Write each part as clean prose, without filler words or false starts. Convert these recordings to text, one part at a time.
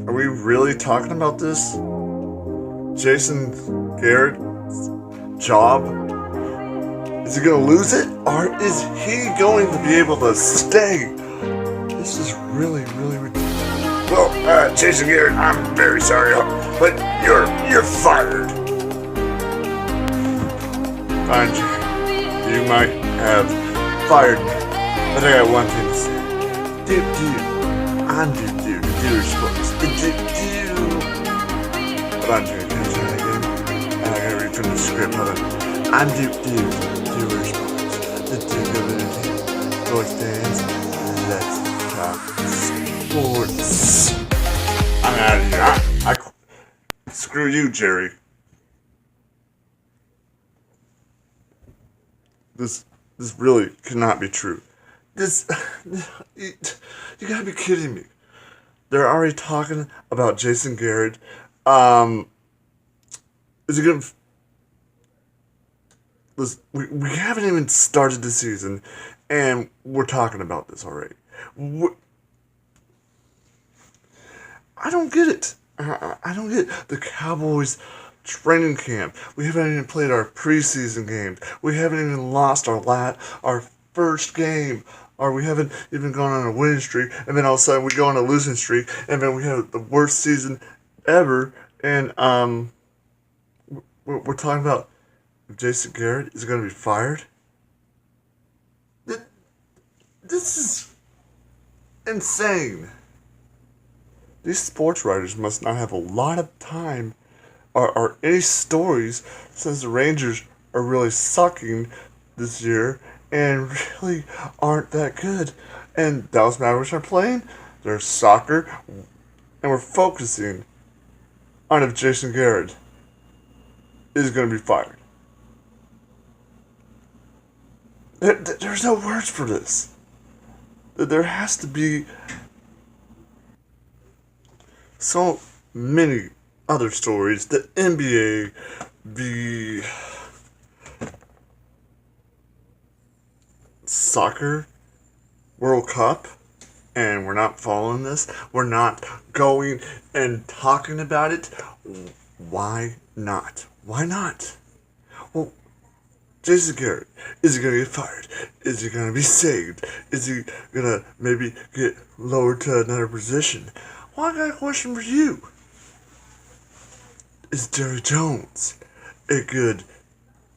Are we really talking about this? Jason Garrett's job? Is he gonna lose it? Or is he going to be able to stay? This is really, really ridiculous. Well, Jason Garrett, I'm very sorry, but you're fired. Fine, you might have fired me, but I got one thing to say. I'm do sports. Hold on, Jerry, can I try that again? I gotta read from the script, hold on. I'm do sports. The Duke of Everything. Sports fans, let's talk sports. I'm out of here. Screw you, Jerry. This really cannot be true. You gotta be kidding me. They're already talking about Jason Garrett. Is it gonna? Listen, we haven't even started the season, and we're talking about this already. I don't get it. I don't get it. The Cowboys training camp. We haven't even played our preseason games. We haven't even lost our first game. Or we haven't even gone on a winning streak. And then all of a sudden we go on a losing streak. And then we have the worst season ever. And we're talking about if Jason Garrett is going to be fired. This is insane. These sports writers must not have a lot of time or any stories since the Rangers are really sucking this year and really aren't that good. And Dallas Mavericks are playing their soccer, and we're focusing on if Jason Garrett is going to be fired. There's no words for this. There has to be so many other stories. The NBA, the soccer World Cup, and we're not following this. We're not going and talking about it. Why not? Why not? Well, Jason Garrett, is he going to get fired? Is he going to be saved? Is he going to maybe get lowered to another position? Well, I got a question for you. Is Jerry Jones a good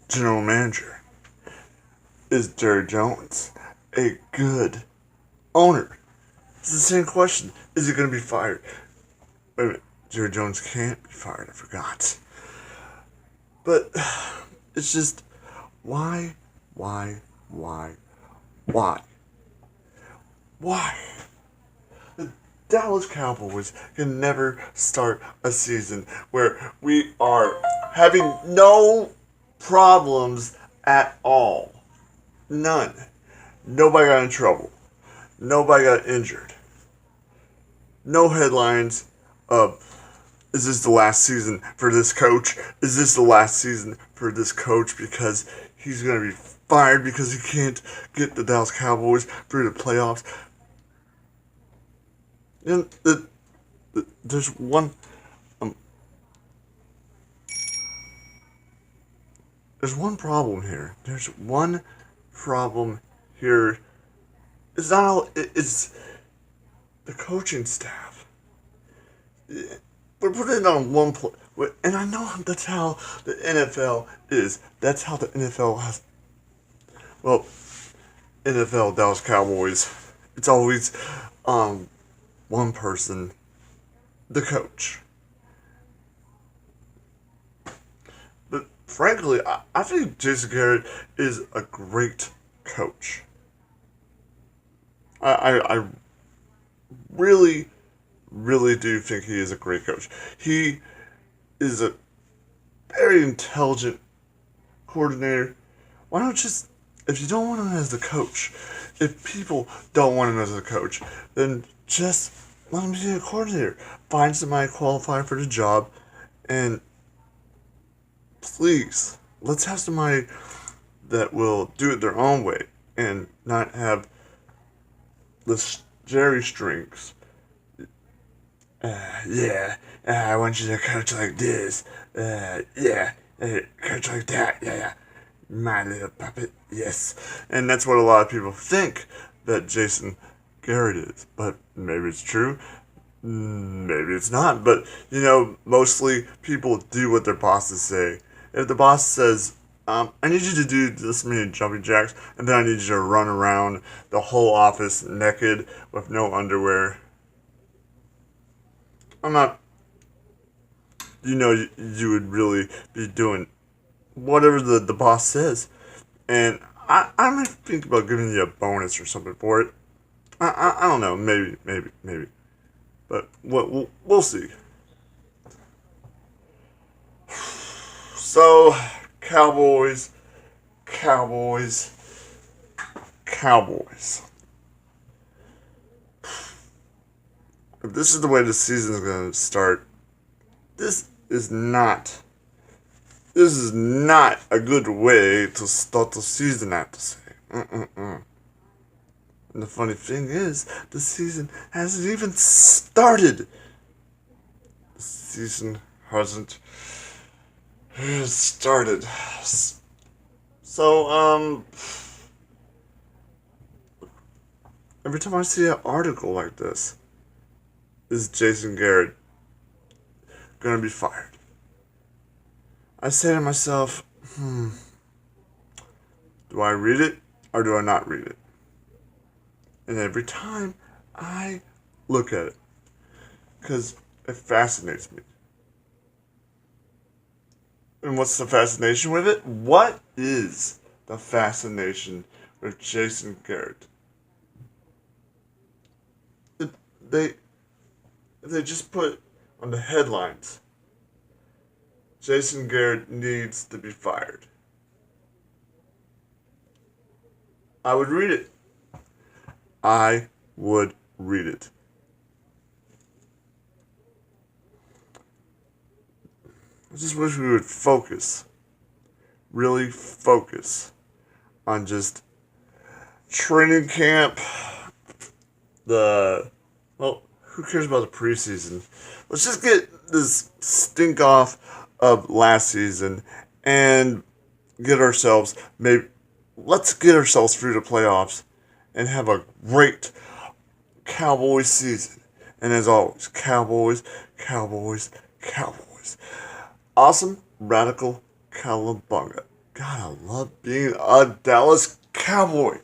general manager? Is Jerry Jones a good owner? It's the same question. Is he going to be fired? Wait a minute. Jerry Jones can't be fired. I forgot. But it's just, why? The Dallas Cowboys can never start a season where we are having no problems at all. None. Nobody got in trouble. Nobody got injured. No headlines of, is this the last season for this coach? Is this the last season for this coach because he's going to be fired because he can't get the Dallas Cowboys through the playoffs? And there's one problem here. There's one problem here. It's not all. It's the coaching staff. We're putting it on one play, and I know that's how the NFL is. That's how the NFL has. Well, NFL Dallas Cowboys. It's always one person, the coach. But frankly, I think Jason Garrett is a great coach. I really, really do think he is a great coach. He is a very intelligent coordinator. Why don't just, if you don't want him as the coach, if people don't want him as a coach, then just let him be a coordinator. Find somebody qualified for the job, and please, let's have somebody that will do it their own way and not have the Jerry strings Yeah, I want you to coach like this. Yeah, coach like that. Yeah, my little puppet. Yes, and that's what a lot of people think that Jason Garrett is. But maybe it's true. Maybe it's not. But mostly people do what their bosses say. If the boss says, I need you to do this many jumping jacks, and then I need you to run around the whole office naked with no underwear. I'm not, you would really be doing whatever the boss says. And I might think about giving you a bonus or something for it. I don't know. Maybe. But we'll see. So, Cowboys, Cowboys, Cowboys. If this is the way the season is going to start, this is not a good way to start the season, I have to say. And the funny thing is, the season hasn't even started. The season hasn't started. So, every time I see an article like this, is Jason Garrett gonna be fired? I say to myself, do I read it or do I not read it? And every time I look at it, because it fascinates me. And what's the fascination with it? What is the fascination with Jason Garrett? They just put on the headlines, Jason Garrett needs to be fired. I would read it. I would read it. I just wish we would really focus on just training camp, who cares about the preseason? Let's just get this stink off of last season and let's get ourselves through the playoffs and have a great Cowboys season. And as always, Cowboys, Cowboys, Cowboys. Awesome, radical, cowabunga. God, I love being a Dallas Cowboy.